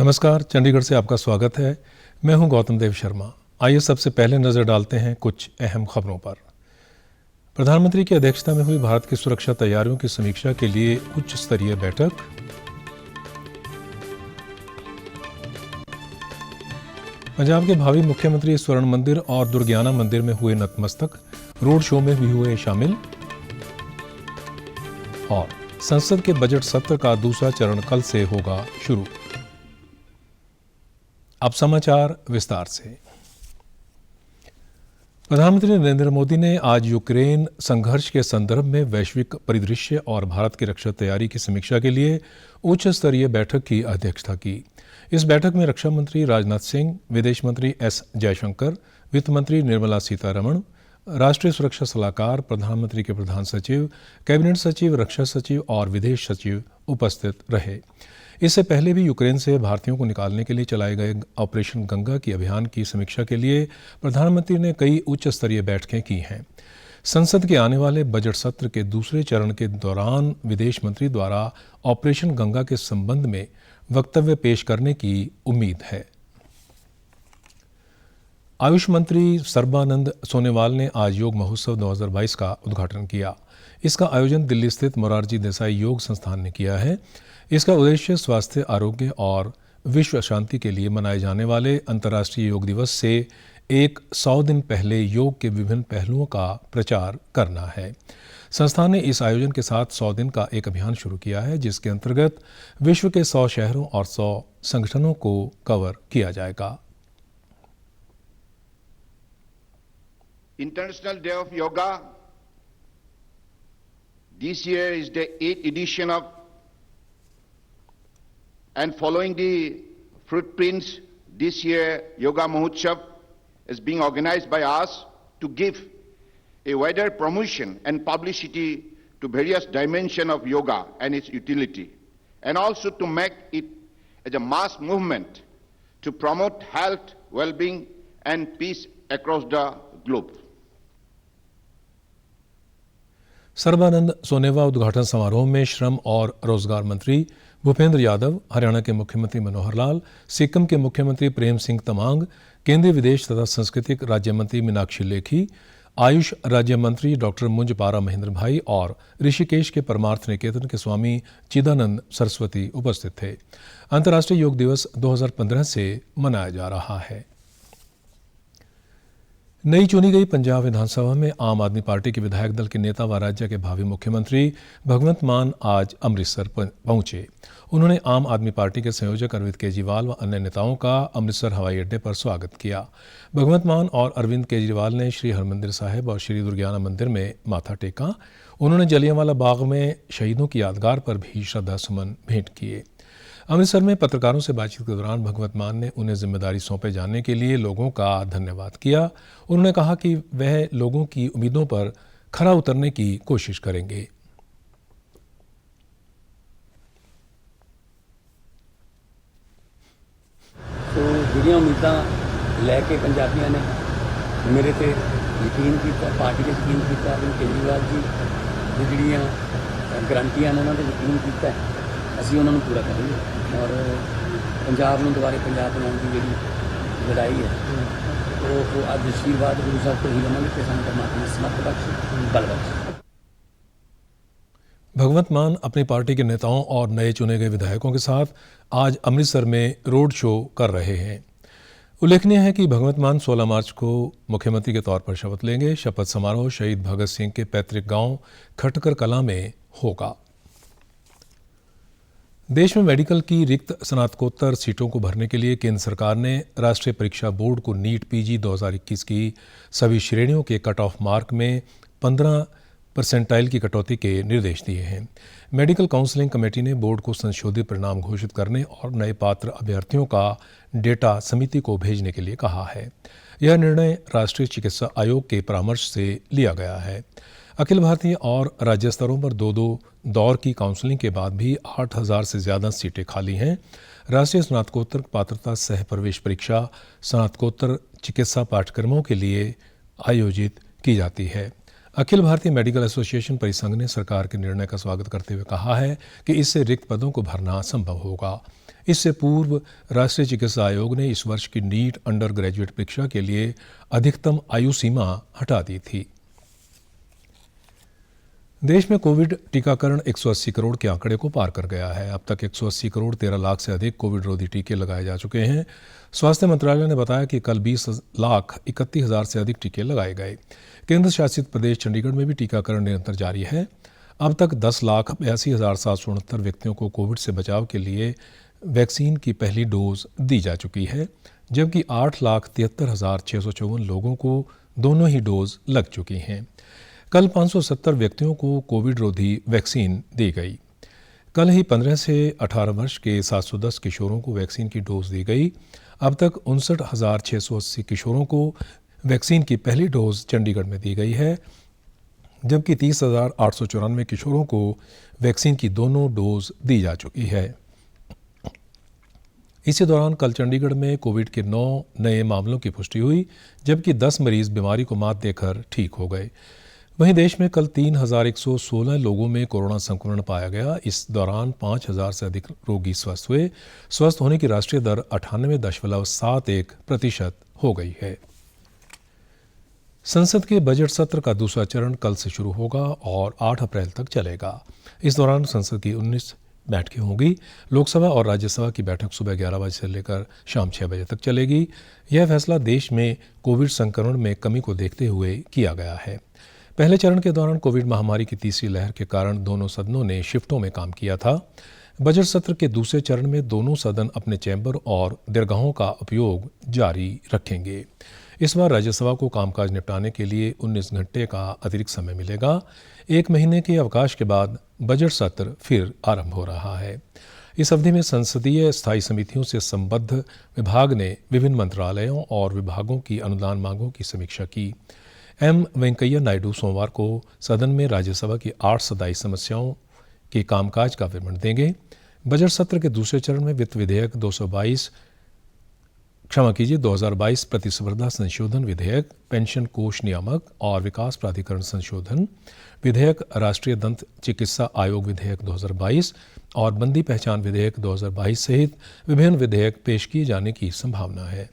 नमस्कार, चंडीगढ़ से आपका स्वागत है। मैं हूं गौतम देव शर्मा। आइए सबसे पहले नजर डालते हैं कुछ अहम खबरों पर। प्रधानमंत्री की अध्यक्षता में हुई भारत की सुरक्षा तैयारियों की समीक्षा के लिए उच्च स्तरीय बैठक। पंजाब के भावी मुख्यमंत्री स्वर्ण मंदिर और दुर्गियाना मंदिर में हुए नतमस्तक, रोड शो में भी हुए शामिल। और संसद के बजट सत्र का दूसरा चरण कल से होगा शुरू। अब समाचार विस्तार से। प्रधानमंत्री नरेंद्र मोदी ने आज यूक्रेन संघर्ष के संदर्भ में वैश्विक परिदृश्य और भारत की रक्षा तैयारी की समीक्षा के लिए उच्च स्तरीय बैठक की अध्यक्षता की। इस बैठक में रक्षा मंत्री राजनाथ सिंह, विदेश मंत्री एस जयशंकर, वित्त मंत्री निर्मला सीतारमण, राष्ट्रीय सुरक्षा सलाहकार, प्रधानमंत्री के प्रधान सचिव, कैबिनेट सचिव, रक्षा सचिव और विदेश सचिव उपस्थित रहे। इससे पहले भी यूक्रेन से भारतीयों को निकालने के लिए चलाए गए ऑपरेशन गंगा की अभियान की समीक्षा के लिए प्रधानमंत्री ने कई उच्च स्तरीय बैठकें की हैं। संसद के आने वाले बजट सत्र के दूसरे चरण के दौरान विदेश मंत्री द्वारा ऑपरेशन गंगा के संबंध में वक्तव्य पेश करने की उम्मीद है। आयुष मंत्री सर्बानंद सोनोवाल ने आज योग महोत्सव 2022 का उद्घाटन किया। इसका आयोजन दिल्ली स्थित मोरारजी देसाई योग संस्थान ने किया है। इसका उद्देश्य स्वास्थ्य, आरोग्य और विश्व शांति के लिए मनाए जाने वाले अंतर्राष्ट्रीय योग दिवस से 100 दिन पहले योग के विभिन्न पहलुओं का प्रचार करना है। संस्थान ने इस आयोजन के साथ 100 दिन का एक अभियान शुरू किया है, जिसके अंतर्गत विश्व के 100 शहरों और 100 संगठनों को कवर किया जाएगा। International Day of Yoga. This year is the 8th edition of, and following the footprints, this year Yoga Mahotsav is being organized by us to give a wider promotion and publicity to various dimensions of yoga and its utility, and also to make it as a mass movement to promote health, well-being and peace across the globe. Sarbananda Sonowal उद्घाटन समारोह में श्रम और रोजगार मंत्री भूपेंद्र यादव, हरियाणा के मुख्यमंत्री मनोहर लाल, सिक्किम के मुख्यमंत्री प्रेम सिंह तमांग, केंद्रीय विदेश तथा सांस्कृतिक राज्य मंत्री मीनाक्षी लेखी, आयुष राज्य मंत्री डॉक्टर मुंजपारा महेंद्र भाई और ऋषिकेश के परमार्थ निकेतन के स्वामी चिदानंद सरस्वती उपस्थित थे। अंतर्राष्ट्रीय योग दिवस 2015 से मनाया जा रहा है। नई चुनी गई पंजाब विधानसभा में आम आदमी पार्टी के विधायक दल के नेता व राज्य के भावी मुख्यमंत्री भगवंत मान आज अमृतसर पहुंचे। उन्होंने आम आदमी पार्टी के संयोजक अरविंद केजरीवाल व अन्य नेताओं का अमृतसर हवाई अड्डे पर स्वागत किया। भगवंत मान और अरविंद केजरीवाल ने श्री हरमंदिर साहिब और श्री दुर्गियाना मंदिर में माथा टेका। उन्होंने जलियांवाला बाग में शहीदों की यादगार पर भी श्रद्धा सुमन भेंट किए। अमृतसर में पत्रकारों से बातचीत के दौरान भगवंत मान ने उन्हें जिम्मेदारी सौंपे जाने के लिए लोगों का धन्यवाद किया। उन्होंने कहा कि वह लोगों की उम्मीदों पर खरा उतरने की कोशिश करेंगे। तो ਜਿਹੜੀਆਂ ਉਮੀਦਾਂ ਲੈ ਕੇ ਪੰਜਾਬੀਆਂ ਨੇ ਮੇਰੇ ਤੇ ਯਕੀਨ ਕੀਤਾ, ਪਾਰਟੀ ਤੇ ਯਕੀਨ ਕੀਤਾ, ਅਰਵਿੰਦ ਕੇਜਰੀਵਾਲ ਜੀ ਦੀ ਜਿਹੜੀਆਂ ਗਰੰਟੀਆਂ ਨੇ ਉਹਨਾਂ ਤੇ ਯਕੀਨ ਕੀਤਾ, ਅਸੀਂ ਉਹਨਾਂ ਨੂੰ ਪੂਰਾ ਕਰਾਂਗੇ ਔਰ ਪੰਜਾਬ ਨੂੰ ਦੁਬਾਰੇ ਪੰਜਾਬ ਬਣਾਉਣ ਦੀ ਜਿਹੜੀ ਲੜਾਈ ਹੈ ਉਹ ਅੱਜ ਆਸ਼ੀਰਵਾਦ ਗੁਰੂ ਸਾਹਿਬ ਤੋਂ ਹੀ ਲਵਾਂਗੇ ਕਿ ਸਾਨੂੰ ਪਰਮਾਤਮਾ ਸਮਰਥ ਬਖਸ਼ੇ, ਬਲ ਬਖਸ਼ੇ। भगवंत मान अपनी पार्टी के नेताओं और नए चुने गए विधायकों के साथ आज अमृतसर में रोड शो कर रहे हैं। उल्लेखनीय है कि भगवंत मान 16 मार्च को मुख्यमंत्री के तौर पर शपथ लेंगे। शपथ समारोह शहीद भगत सिंह के पैतृक गांव खटकर कलां में होगा। देश में मेडिकल की रिक्त स्नातकोत्तर सीटों को भरने के लिए केंद्र सरकार ने राष्ट्रीय परीक्षा बोर्ड को नीट पीजी 2021 की सभी श्रेणियों के कट ऑफ मार्क में 15% की कटौती के निर्देश दिए हैं। मेडिकल काउंसलिंग कमेटी ने बोर्ड को संशोधित परिणाम घोषित करने और नए पात्र अभ्यर्थियों का डेटा समिति को भेजने के लिए कहा है। यह निर्णय राष्ट्रीय चिकित्सा आयोग के परामर्श से लिया गया है। अखिल भारतीय और राज्य स्तरों पर 2-2 दौर की काउंसलिंग के बाद भी 8,000 से ज़्यादा सीटें खाली हैं। राष्ट्रीय स्नातकोत्तर पात्रता सह प्रवेश परीक्षा स्नातकोत्तर चिकित्सा पाठ्यक्रमों के लिए आयोजित की जाती है। अखिल भारतीय मेडिकल एसोसिएशन परिसंघ ने सरकार के निर्णय का स्वागत करते हुए कहा है कि इससे रिक्त पदों को भरना संभव होगा। इससे पूर्व राष्ट्रीय चिकित्सा आयोग ने इस वर्ष की नीट अंडर ग्रेजुएट परीक्षा के लिए अधिकतम आयु सीमा हटा दी थी। देश में कोविड टीकाकरण 180 करोड़ के आंकड़े को पार कर गया है। अब तक 180 करोड़ 13 लाख से अधिक कोविड रोधी टीके लगाए जा चुके हैं। स्वास्थ्य मंत्रालय ने बताया कि कल 20,31,000 से अधिक टीके लगाए गए। केंद्र शासित प्रदेश चंडीगढ़ में भी टीकाकरण निरंतर जारी है। अब तक 10,82,769 व्यक्तियों को कोविड से बचाव के लिए वैक्सीन की पहली डोज दी जा चुकी है, जबकि 8,73,654 लोगों को दोनों ही डोज लग चुकी हैं। कल 570 व्यक्तियों को कोविड रोधी वैक्सीन दी गई। कल ही 15 से 18 वर्ष के 710 किशोरों को वैक्सीन की डोज दी गई। अब तक 59,680 किशोरों को वैक्सीन की पहली डोज चंडीगढ़ में दी गई है, जबकि 30,894 किशोरों को वैक्सीन की दोनों डोज दी जा चुकी है। इसी दौरान कल चंडीगढ़ में कोविड के 9 नए मामलों की पुष्टि हुई, जबकि 10 मरीज बीमारी को मात देकर ठीक हो गए। वहीं देश में कल 3,116 लोगों में कोरोना संक्रमण पाया गया। इस दौरान 5,000 से अधिक रोगी स्वस्थ हुए। स्वस्थ होने की राष्ट्रीय दर 98.71% हो गई है। संसद के बजट सत्र का दूसरा चरण कल से शुरू होगा और 8 अप्रैल तक चलेगा। इस दौरान संसद की 19 बैठकें होंगी। लोकसभा और राज्यसभा की बैठक सुबह 11 बजे से लेकर शाम 6 बजे तक चलेगी। यह फैसला देश में कोविड संक्रमण में कमी को देखते हुए किया गया है। पहले चरण के दौरान कोविड महामारी की तीसरी लहर के कारण दोनों सदनों ने शिफ्टों में काम किया था। बजट सत्र के दूसरे चरण में दोनों सदन अपने चैम्बर और दीर्घाओं का उपयोग जारी रखेंगे। इस बार राज्यसभा को कामकाज निपटाने के लिए 19 घंटे का अतिरिक्त समय मिलेगा। 1 महीने के अवकाश के बाद बजट सत्र फिर आरंभ हो रहा है। इस अवधि में संसदीय स्थायी समितियों से संबद्ध विभाग ने विभिन्न मंत्रालयों और विभागों की अनुदान मांगों की समीक्षा की। एम वेंकैया नायडू सोमवार को सदन में राज्यसभा की 8 सदाई समस्याओं के कामकाज का विवरण देंगे। बजट सत्र के दूसरे चरण में वित्त विधेयक 2022 प्रतिस्पर्धा संशोधन विधेयक, पेंशन कोष नियामक और विकास प्राधिकरण संशोधन विधेयक, राष्ट्रीय दंत चिकित्सा आयोग विधेयक 2022 और बंदी पहचान विधेयक 2022 सहित विभिन्न विधेयक पेश किए जाने की संभावना है।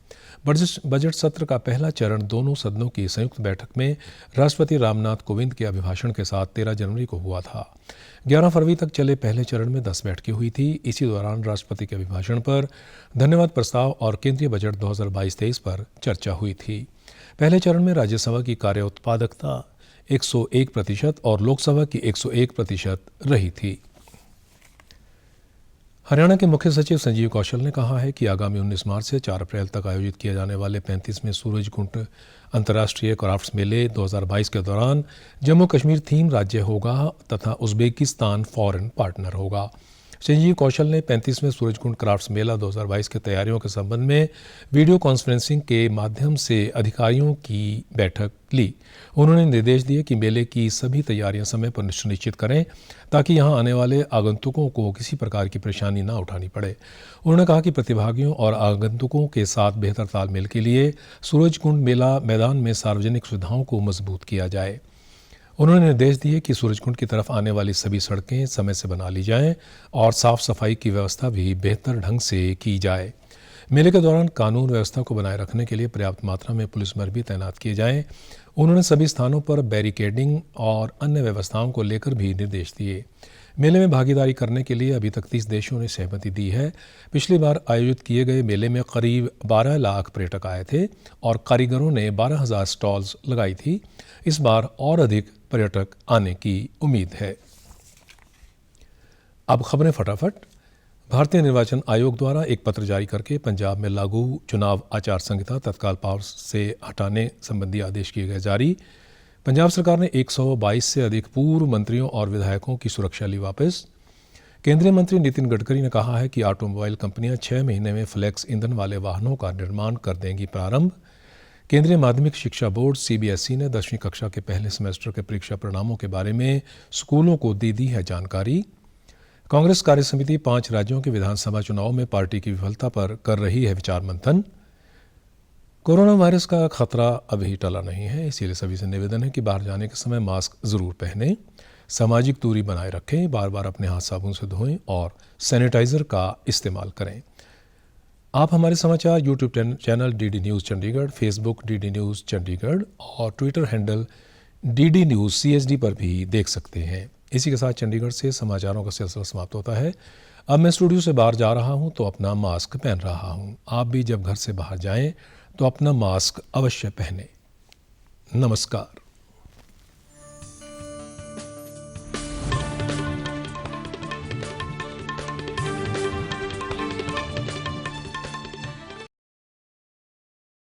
बजट सत्र का पहला चरण दोनों सदनों की संयुक्त बैठक में राष्ट्रपति रामनाथ कोविंद के अभिभाषण के साथ 13 जनवरी को हुआ था। 11 फरवरी तक चले पहले चरण में 10 बैठकें हुई थी। इसी दौरान राष्ट्रपति के अभिभाषण पर धन्यवाद प्रस्ताव और केंद्रीय बजट 2022-23 पर चर्चा हुई थी। पहले चरण में राज्यसभा की कार्य उत्पादकता 101% और लोकसभा की 101% रही थी। हरियाणा के मुख्य सचिव संजीव कौशल ने कहा है कि आगामी 19 मार्च से 4 अप्रैल तक आयोजित किए जाने वाले 35वें सूरजकुंड अंतर्राष्ट्रीय क्राफ्ट्स मेले 2022 के दौरान जम्मू कश्मीर थीम राज्य होगा तथा उज्बेकिस्तान फॉरेन पार्टनर होगा। संजीव कौशल ने 35वें सूरजकुंड क्राफ्ट्स मेला 2022 की तैयारियों के संबंध में वीडियो कॉन्फ्रेंसिंग के माध्यम से अधिकारियों की बैठक ली। उन्होंने निर्देश दिए कि मेले की सभी तैयारियां समय पर सुनिश्चित करें ताकि यहां आने वाले आगंतुकों को किसी प्रकार की परेशानी न उठानी पड़े। उन्होंने कहा कि प्रतिभागियों और आगंतुकों के साथ बेहतर तालमेल के लिए सूरजकुंड मेला मैदान में सार्वजनिक सुविधाओं को मजबूत किया जाए। उन्होंने निर्देश दिए कि सूरजकुंड की तरफ आने वाली सभी सड़कें समय से बना ली जाएं और साफ सफाई की व्यवस्था भी बेहतर ढंग से की जाए। मेले के दौरान कानून व्यवस्था को बनाए रखने के लिए पर्याप्त मात्रा में पुलिस बल भी तैनात किए जाएं। उन्होंने सभी स्थानों पर बैरिकेडिंग और अन्य व्यवस्थाओं को लेकर भी निर्देश दिए। मेले में भागीदारी करने के लिए अभी तक 30 देशों ने सहमति दी है। पिछली बार आयोजित किए गए मेले में करीब 12 लाख पर्यटक आए थे और कारीगरों ने 12,000 स्टॉल्स लगाई थी। इस बार और अधिक पर्यटक आने की उम्मीद है। अब खबरें फटाफट। भारतीय निर्वाचन आयोग द्वारा एक पत्र जारी करके पंजाब में लागू चुनाव आचार संहिता तत्काल पावर से हटाने संबंधी आदेश किए गए जारी। पंजाब सरकार ने 122 से अधिक पूर्व मंत्रियों और विधायकों की सुरक्षा ली वापस। केंद्रीय मंत्री नितिन गडकरी ने कहा है कि ऑटोमोबाइल कंपनियां 6 महीने में फ्लेक्स ईंधन वाले वाहनों का निर्माण कर देंगी प्रारंभ। केंद्रीय माध्यमिक शिक्षा बोर्ड CBSE ने 10वीं कक्षा के पहले सेमेस्टर के परीक्षा परिणामों के बारे में स्कूलों को दी है जानकारी। कांग्रेस कार्य समिति 5 राज्यों के विधानसभा चुनाव में पार्टी की विफलता पर कर रही है विचार मंथन। कोरोना वायरस का खतरा अभी टला नहीं है, इसीलिए सभी से निवेदन है कि बाहर जाने के समय मास्क जरूर पहनें। सामाजिक दूरी बनाए रखें, बार बार अपने हाथ साबुन से धोएं और सैनिटाइज़र का इस्तेमाल करें। आप हमारे समाचार YouTube channel DD news Chandigarh, Facebook DD news Chandigarh और Twitter handle DD news CSD पर भी देख सकते हैं। इसी के साथ चंडीगढ़ से समाचारों का सिलसिला समाप्त होता है। अब मैं स्टूडियो से बाहर जा रहा हूं तो अपना मास्क पहन रहा हूं। आप भी जब घर से बाहर जाएं तो अपना मास्क अवश्य पहनें। नमस्कार।